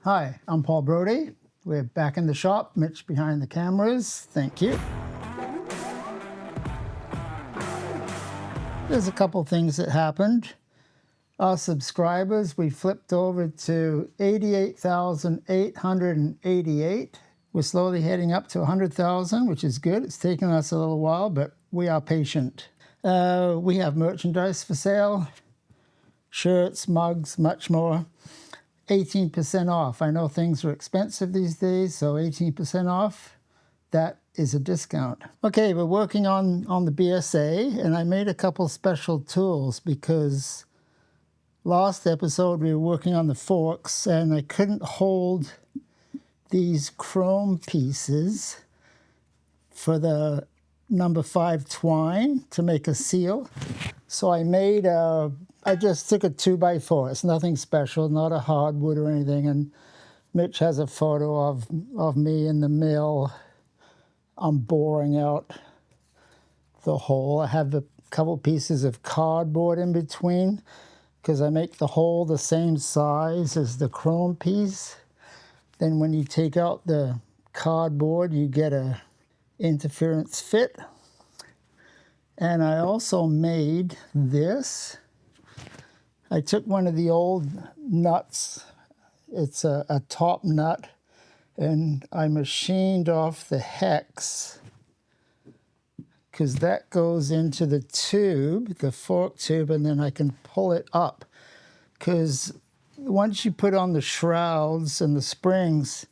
Hi, I'm Paul Brodie. We're back in the shop. Mitch behind the cameras. Thank you. There's a couple things that happened. Our subscribers, we flipped over to 88,888. We're slowly heading up to 100,000, which is good. It's taken us a little while, but we are patient. We have merchandise for sale, shirts, mugs, much more. 18% off. I know things are expensive these days, so 18% off, that is a discount. Okay, we're working on the BSA, and I made a couple special tools because last episode we were working on the forks, and I couldn't hold these chrome pieces for the number 5 twine to make a seal. So I just took a 2x4. It's nothing special, not a hardwood or anything. And Mitch has a photo of me in the mill. I'm boring out the hole. I have a couple pieces of cardboard in between because I make the hole the same size as the chrome piece. Then when you take out the cardboard, you get a interference fit. And I also made this. I took one of the old nuts. It's a top nut, and I machined off the hex because that goes into the tube, the fork tube, and then I can pull it up. Because once you put on the shrouds and the springs,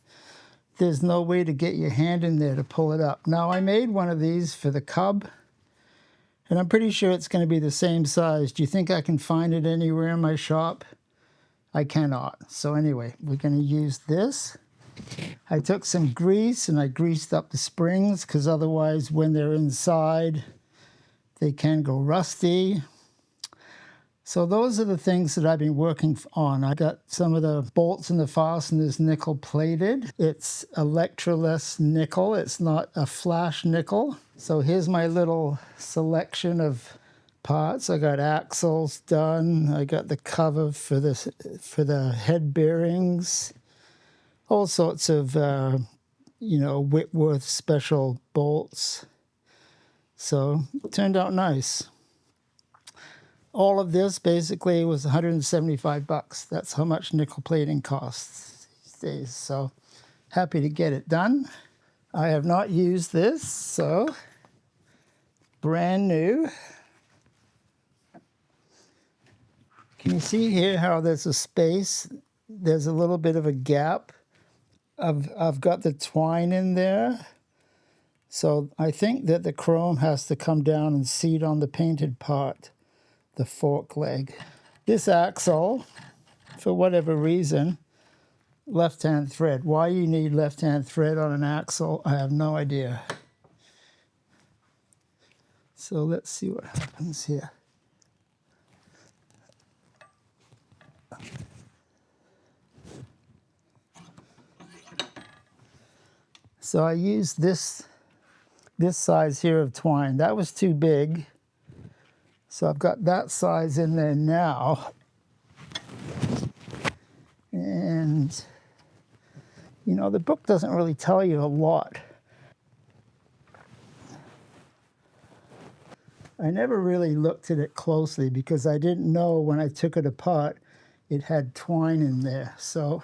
there's no way to get your hand in there to pull it up. Now, I made one of these for the cub, and I'm pretty sure it's going to be the same size. Do you think I can find it anywhere in my shop? I cannot. So anyway, we're going to use this. I took some grease and I greased up the springs because otherwise when they're inside, they can go rusty. So those are the things that I've been working on. I got some of the bolts and the fasteners nickel plated. It's electroless nickel. It's not a flash nickel. So here's my little selection of parts. I got axles done. I got the cover for the head bearings. All sorts of, Whitworth special bolts. So it turned out nice. All of this basically was 175 bucks. That's how much nickel plating costs these days. So happy to get it done. I have not used this, so brand new. Can you see here how there's a space? There's a little bit of a gap. I've got the twine in there. So I think that the chrome has to come down and seat on the painted part, the fork leg. This axle, for whatever reason, left-hand thread. Why you need left-hand thread on an axle, I have no idea. So let's see what happens here. So I used this size here of twine. That was too big. So I've got that size in there now. And, the book doesn't really tell you a lot. I never really looked at it closely because I didn't know when I took it apart it had twine in there. So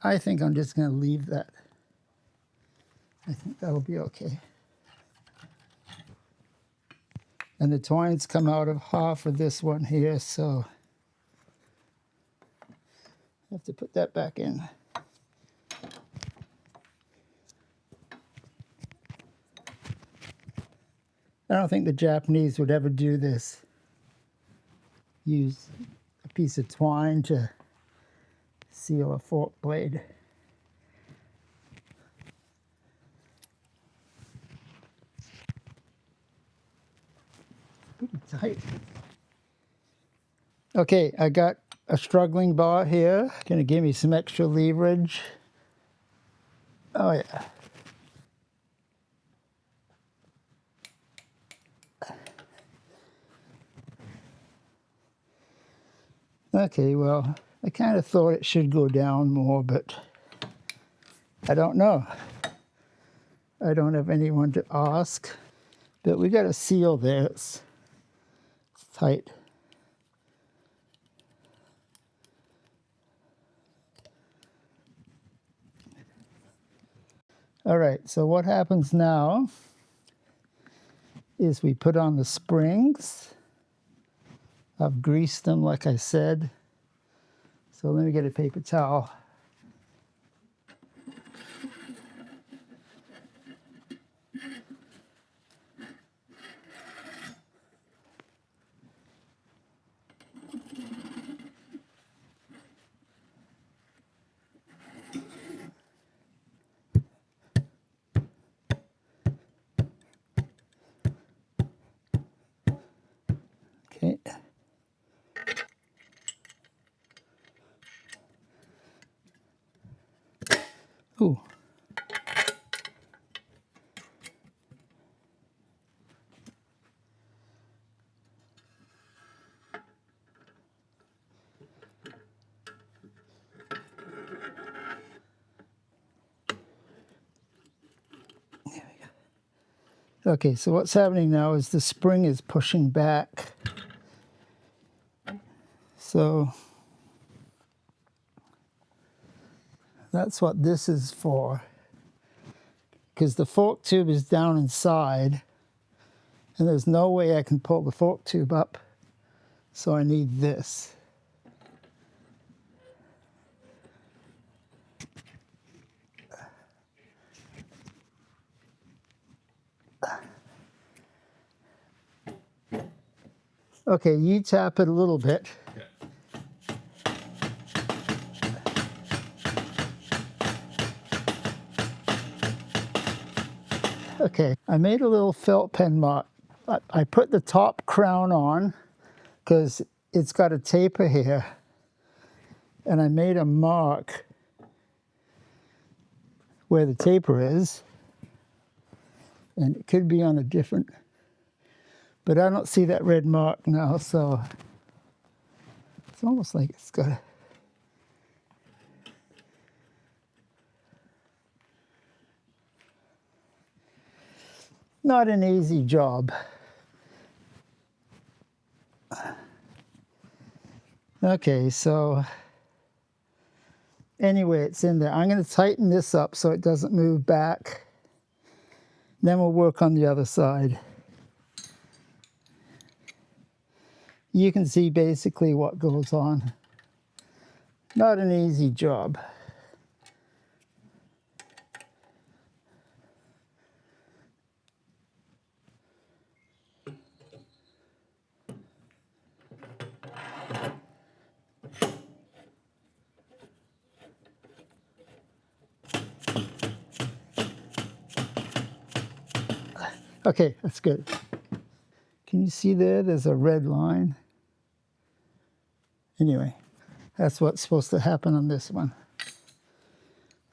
I think I'm just going to leave that. I think that'll be okay. And the twines come out of half of this one here, so I have to put that back in. I don't think the Japanese would ever do this. Use a piece of twine to seal a fork blade. Pretty tight. Okay, I got a struggling bar here. Gonna give me some extra leverage. Oh yeah. Okay, well, I kind of thought it should go down more, but I don't know. I don't have anyone to ask. But we got a seal there. It's tight. All right, so what happens now is we put on the springs. I've greased them, like I said. So let me get a paper towel. Okay. Ooh. Okay, so what's happening now is the spring is pushing back. So that's what this is for. Because the fork tube is down inside, and there's no way I can pull the fork tube up. So I need this. Okay, you tap it a little bit. Okay, I made a little felt pen mark. I put the top crown on because it's got a taper here. And I made a mark where the taper is. And it could be on a different, but I don't see that red mark now, so it's almost like it's got a, not an easy job. Okay, so anyway, it's in there. I'm going to tighten this up so it doesn't move back. Then we'll work on the other side. You can see basically what goes on. Not an easy job. Okay, that's good. Can you see there? There's a red line. Anyway, that's what's supposed to happen on this one.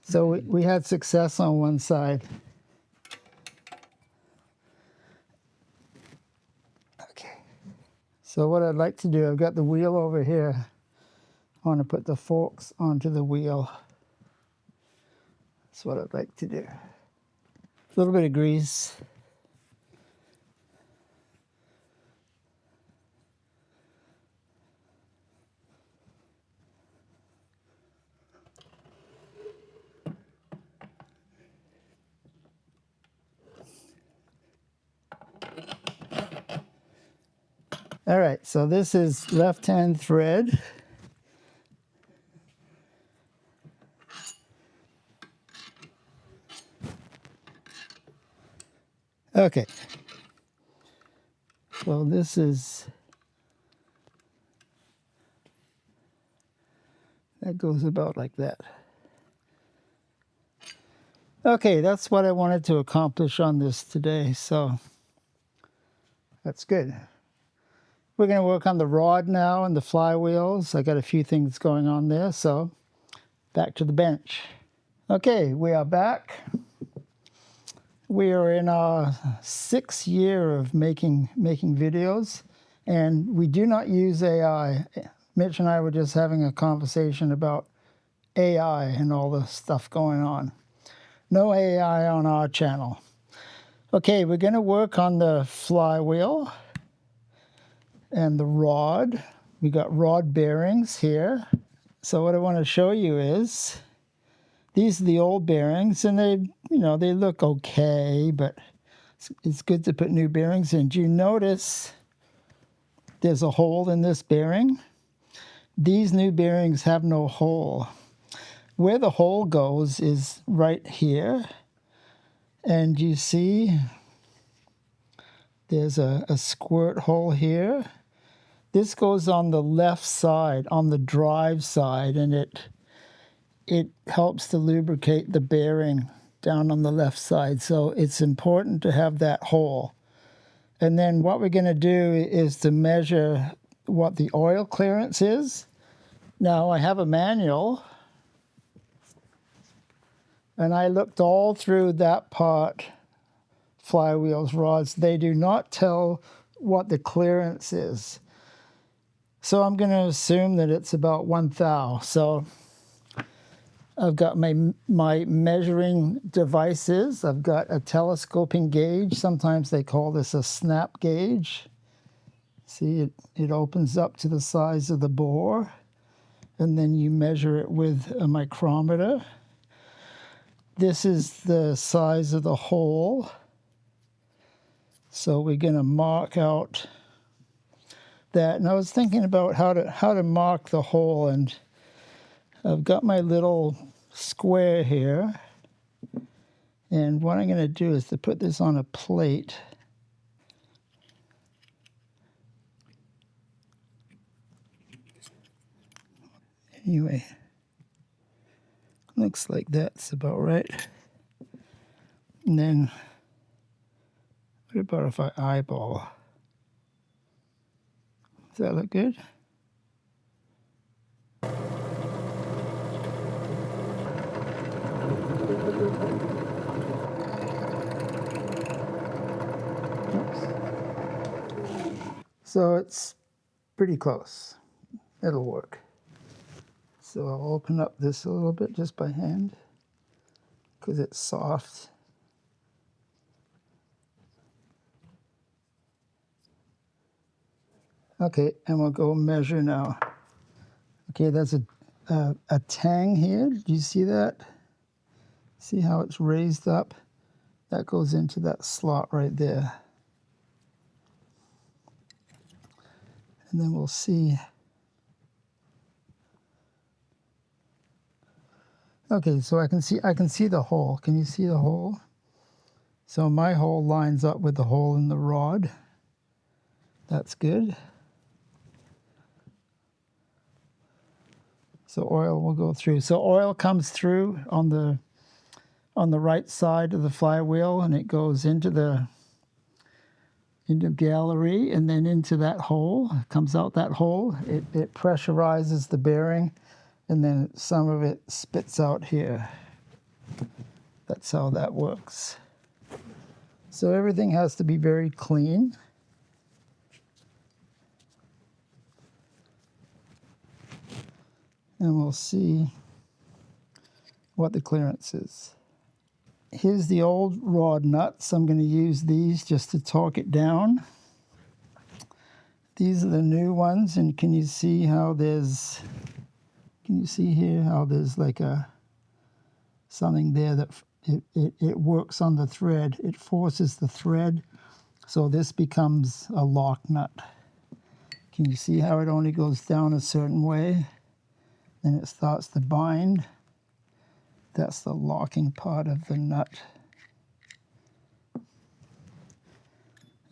So we had success on one side. Okay. So what I'd like to do, I've got the wheel over here. I want to put the forks onto the wheel. That's what I'd like to do. A little bit of grease. All right, so this is left-hand thread. Okay. So this is, that goes about like that. Okay, that's what I wanted to accomplish on this today, so that's good. We're going to work on the rod now and the flywheels. I got a few things going on there, so back to the bench. Okay, we are back. We are in our 6th year of making videos, and we do not use AI. Mitch and I were just having a conversation about AI and all the stuff going on. No AI on our channel. Okay, we're going to work on the flywheel and the rod. We got rod bearings here. So what I want to show you is these are the old bearings, and they look okay, but it's good to put new bearings in. Do you notice there's a hole in this bearing? These new bearings have no hole. Where the hole goes is right here. And you see there's a squirt hole here. This goes on the left side, on the drive side, and it helps to lubricate the bearing down on the left side. So it's important to have that hole. And then what we're going to do is to measure what the oil clearance is. Now I have a manual, and I looked all through that part, flywheels, rods. They do not tell what the clearance is. So I'm going to assume that it's about 1 thou. So I've got my measuring devices. I've got a telescoping gauge. Sometimes they call this a snap gauge. See, it opens up to the size of the bore, and then you measure it with a micrometer. This is the size of the hole. So we're going to mark out that. And I was thinking about how to mark the hole, and I've got my little square here. And what I'm going to do is to put this on a plate. Anyway, looks like that's about right. And then, what about if I eyeball? Does that look good? Oops. So it's pretty close. It'll work. So I'll open up this a little bit just by hand because it's soft. Okay, and we'll go measure now. Okay, there's a tang here. Do you see that? See how it's raised up? That goes into that slot right there. And then we'll see. Okay, so I can see the hole. Can you see the hole? So my hole lines up with the hole in the rod. That's good. So oil will go through. So oil comes through on the right side of the flywheel, and it goes into gallery and then into that hole. It comes out that hole. It pressurizes the bearing, and then some of it spits out here. That's how that works. So everything has to be very clean. And we'll see what the clearance is. Here's the old rod nuts. I'm going to use these just to torque it down. These are the new ones, and can you see how there's, can you see here how there's like something there that it works on the thread. It forces the thread, so this becomes a lock nut. Can you see how it only goes down a certain way? Then it starts to bind. That's the locking part of the nut.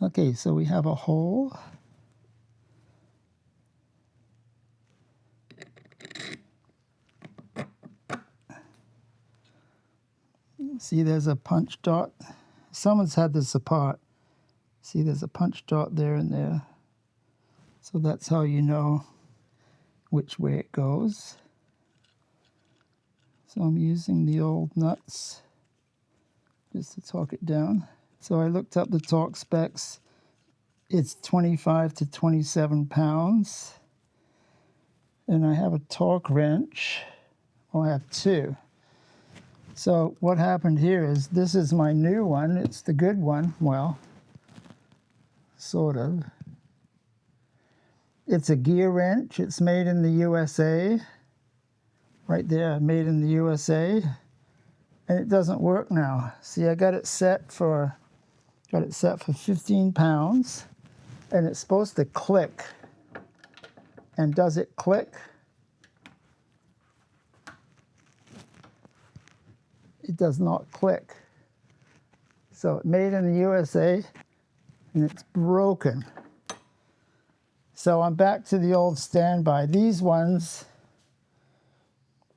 Okay, so we have a hole. See, there's a punch dot. Someone's had this apart. See, there's a punch dot there and there. So that's how you know which way it goes. So I'm using the old nuts just to torque it down. So I looked up the torque specs. It's 25 to 27 pounds. And I have a torque wrench. Well, I have two. So what happened here is this is my new one. It's the good one. Well, sort of. It's a gear wrench. It's made in the USA. Right there, made in the USA. And it doesn't work now. See, I got it set for 15 pounds. And it's supposed to click. And does it click? It does not click. So made in the USA, and it's broken. So I'm back to the old standby. These ones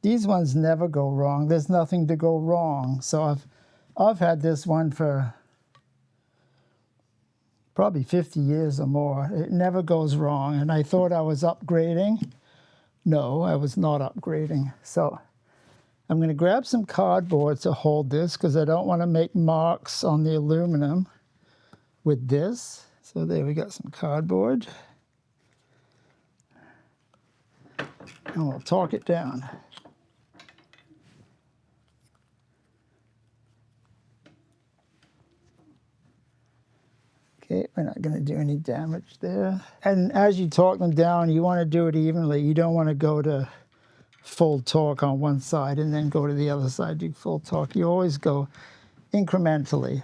never go wrong. There's nothing to go wrong. So I've had this one for probably 50 years or more. It never goes wrong. And I thought I was upgrading. No, I was not upgrading. So I'm going to grab some cardboard to hold this because I don't want to make marks on the aluminum with this. So there we got some cardboard. And we'll torque it down. Okay, we're not going to do any damage there. And as you torque them down, you want to do it evenly. You don't want to go to full torque on one side and then go to the other side, do full torque. You always go incrementally.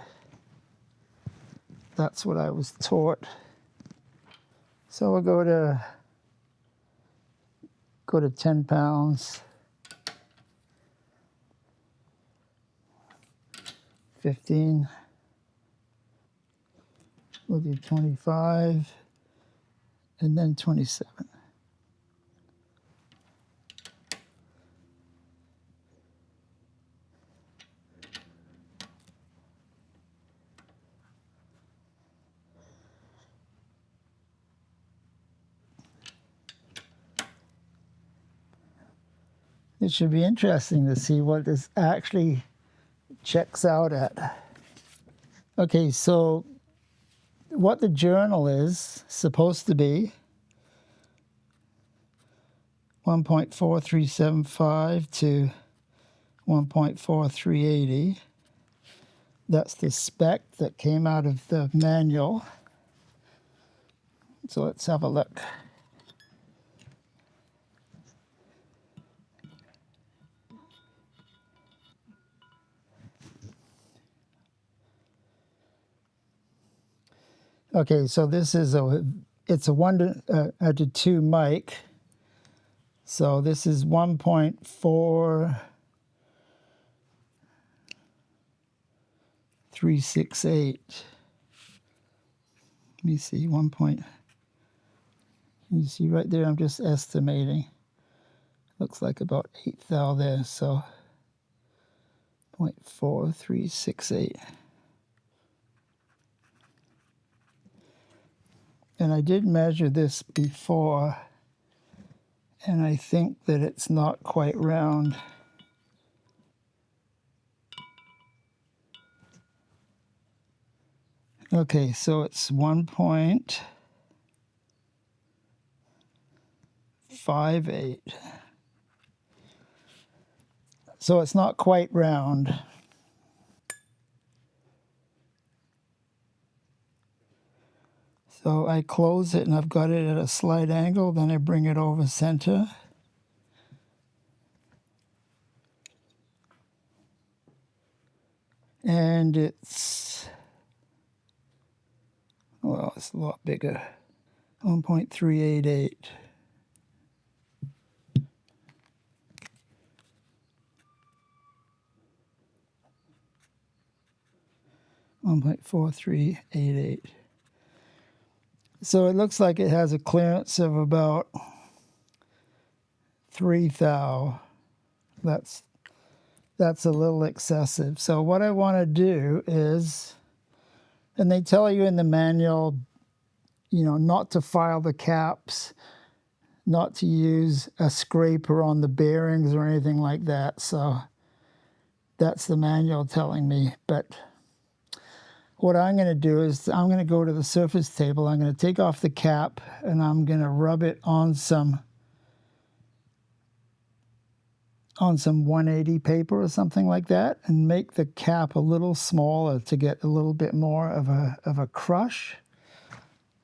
That's what I was taught. So we'll go to 10 pounds, 15. We'll do 25, and then 27. It should be interesting to see what this actually checks out at. Okay, so what the journal is supposed to be 1.4375 to 1.4380. That's the spec that came out of the manual. So let's have a look. Okay, so this is it's a 1:2 mic. So this is 1.4368. Let me see, you see right there, I'm just estimating. Looks like about 8 thou there, so 0.4368. And I did measure this before, and I think that it's not quite round. Okay, so it's 1.58. So it's not quite round. So I close it and I've got it at a slight angle, then I bring it over center. And it's, well, it's a lot bigger. 1.388. .4388. So it looks like it has a clearance of about 3 thou. That's a little excessive. So what I want to do is, and they tell you in the manual, you know, not to file the caps, not to use a scraper on the bearings or anything like that. So that's the manual telling me. But what I'm going to do is I'm going to go to the surface table. I'm going to take off the cap and I'm going to rub it on some on some 180 paper or something like that and make the cap a little smaller to get a little bit more of a crush.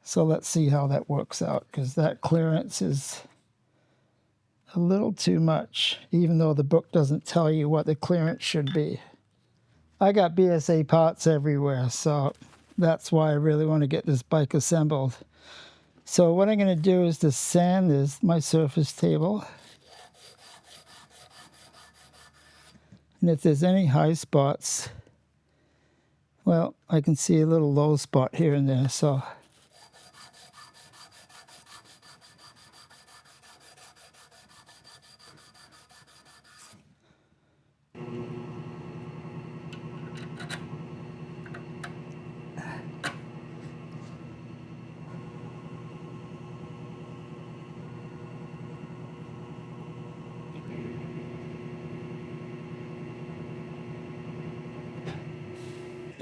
So let's see how that works out, because that clearance is a little too much, even though the book doesn't tell you what the clearance should be. I got BSA parts everywhere, so that's why I really want to get this bike assembled. So what I'm going to do is to sand my surface table. And if there's any high spots, well, I can see a little low spot here and there, so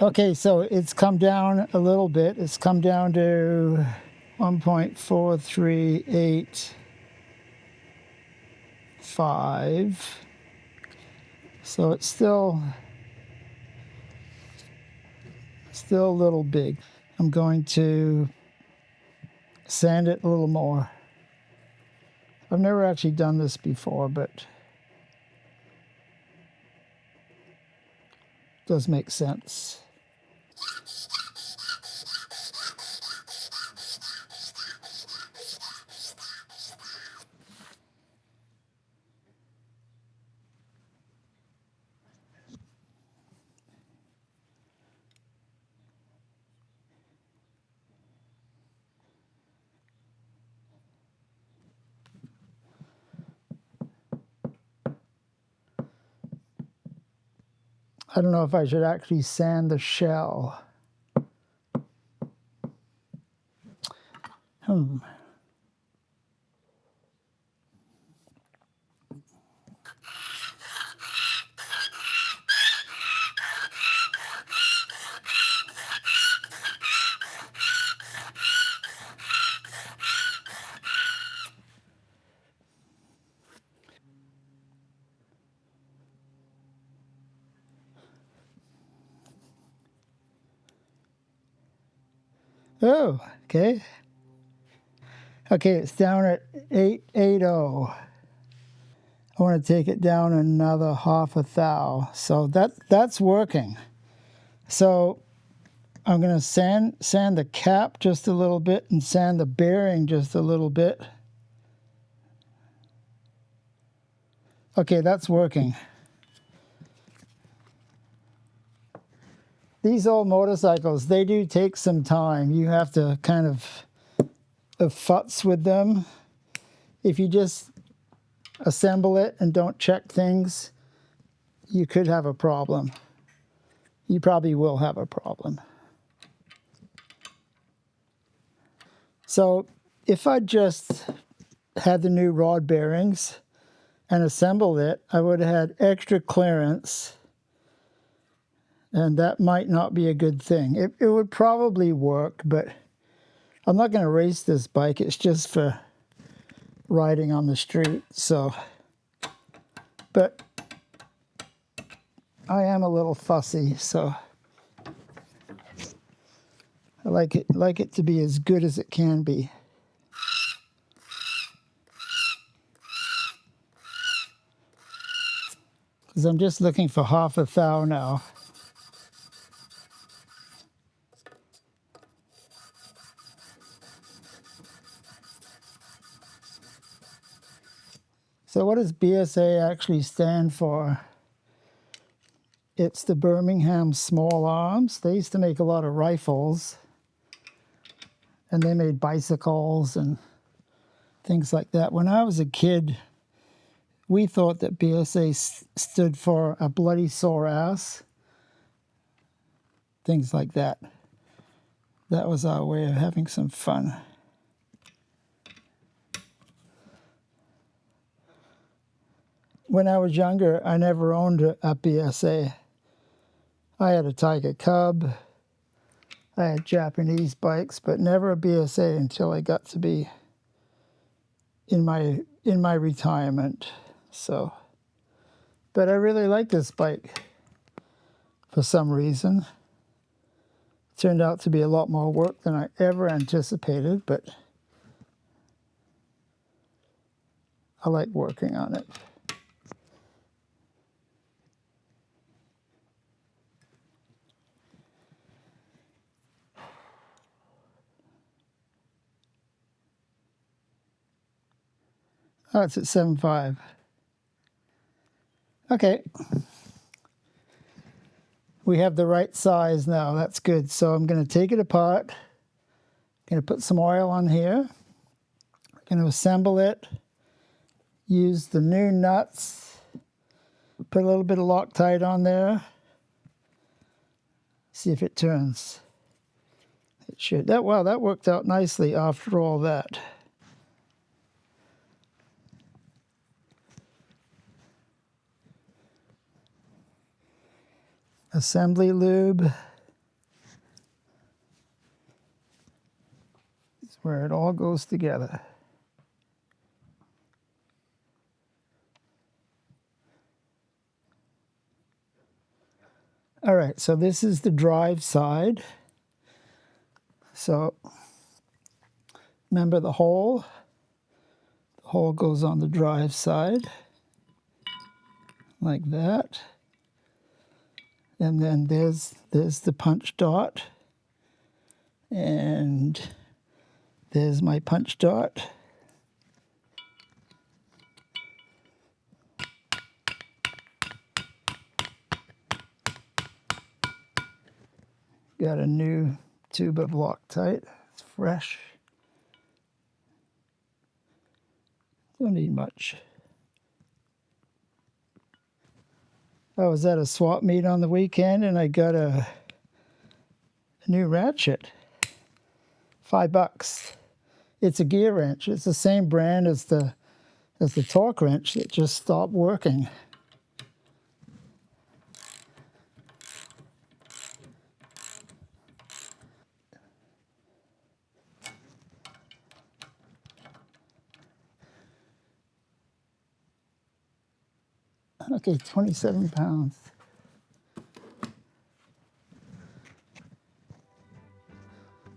okay, so it's come down a little bit. It's come down to 1.4385. So it's still a little big. I'm going to sand it a little more. I've never actually done this before, but it does make sense. I don't know if I should actually sand the shell. Oh, okay. Okay, it's down at 880. I want to take it down another half a thou. So that's working. So I'm going to sand the cap just a little bit and sand the bearing just a little bit. Okay, that's working. These old motorcycles, they do take some time. You have to kind of futz with them. If you just assemble it and don't check things, you could have a problem. You probably will have a problem. So if I just had the new rod bearings and assembled it, I would have had extra clearance, and that might not be a good thing. It would probably work, but I'm not going to race this bike. It's just for riding on the street. So, but I am a little fussy, so I like it to be as good as it can be. Because I'm just looking for half a thou now. So what does BSA actually stand for? It's the Birmingham Small Arms. They used to make a lot of rifles, and they made bicycles and things like that. When I was a kid, we thought that BSA stood for a bloody sore ass, things like that. That was our way of having some fun. When I was younger, I never owned a BSA. I had a Tiger Cub. I had Japanese bikes, but never a BSA until I got to be in my retirement. So But I really like this bike for some reason. It turned out to be a lot more work than I ever anticipated, but I like working on it. Oh, it's at 7.5. Okay. We have the right size now. That's good. So I'm going to take it apart. I'm going to put some oil on here. I'm going to assemble it. Use the new nuts. Put a little bit of Loctite on there. See if it turns. It should. Wow, that worked out nicely after all that. Assembly lube. It's where it all goes together. All right, so this is the drive side. So remember the hole? The hole goes on the drive side, like that. And then there's the punch dot. And there's my punch dot. Got a new tube of Loctite. It's fresh. Don't need much. I was at a swap meet on the weekend and I got a new ratchet. $5. It's a gear wrench. It's the same brand as the torque wrench that just stopped working. Okay, 27 pounds.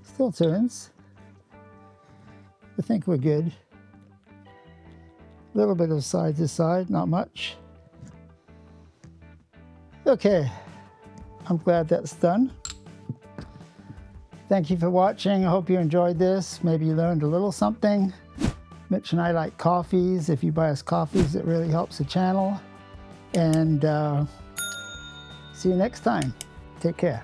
Still turns. I think we're good. A little bit of side to side, not much. Okay, I'm glad that's done. Thank you for watching. I hope you enjoyed this. Maybe you learned a little something. Mitch and I like coffees. If you buy us coffees, it really helps the channel. And see you next time. Take care.